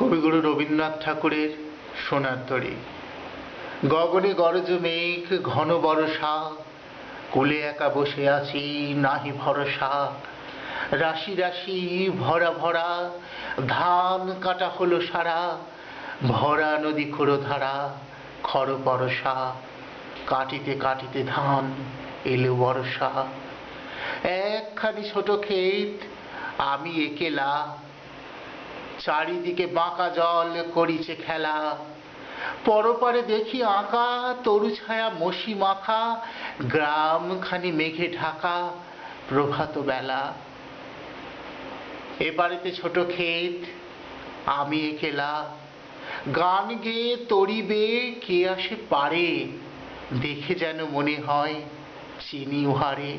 কবিগুরু রবীন্দ্রনাথ ঠাকুরের সোনার তরী। গগনে গরজ মেঘ ঘন বরষা, কোলে একা বসে আছি নাহি ভরসা। রাশি রাশি ভরা ভরা ধান কাটা হলো সারা, ভরা নদী ক্ষুরধারা খর পরশা। কাটিতে কাটিতে ধান এলো বর্ষা। একখানি ছোট ক্ষেত আমি একেলা, চারিদিকে বাঁকা জল করিছে খেলা। পরপারে দেখি আঁকা তরু ছায়া মসি মাখা, গ্রামখানি মেঘে ঢাকা প্রভাত বেলা। এবারেতে ছোট ক্ষেত আমি একেলা, গান গেয়ে তরি বেয়ে কে আসে পারে, দেখে যেন মনে হয় চিনি উহারে।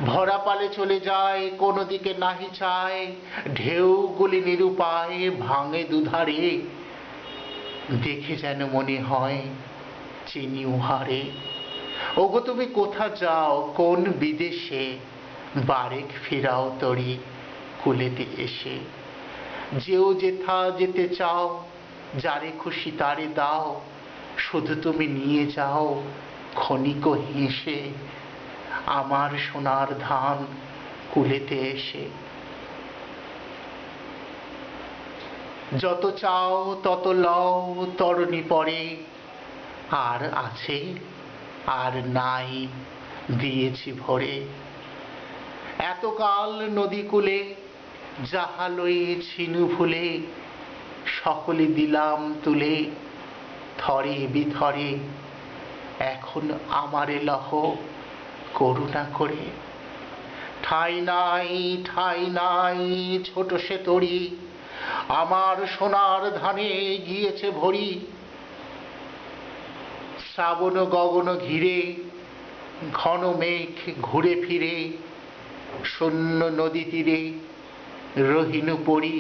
ভরা পালে চলে যায় কোন দিকে নাহি চায়, ঢেউগুলি নিরুপায় ভাঙে দুধারে, দেখে যেন মনে হয় চিনি উহারে। ওগো তুমি কোথা যাও কোন বিদেশে, বারেক ফিরাও তরি কুলেতে এসে। যেও যেথা যেতে চাও, যারে খুশি তারে দাও, শুধু তুমি নিয়ে যাও ক্ষণিক হেসে আমার সোনার ধান কুলেতে এসে। যত চাও তত লও তরণী পরে, আর আছে আর নাই দিয়েছি ভরে। এতকাল নদী কূলে যাহা লয়েছিনু ভুলে, সকলে দিলাম তুলে থরে বিথরে। এখন আমারে লহ করুণা করে। ঠাঁই নাই ঠাঁই নাই ছোট সে তরী, আমার সোনার ধানে গিয়েছে ভরি। শ্রাবণ গগন ঘিরে ঘন মেঘ ঘুরে ফিরে, শূন্য নদী তীরে রহিনু পড়ি।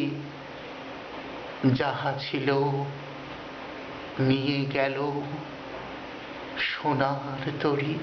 যাহা ছিল নিয়ে গেল সোনার তরী।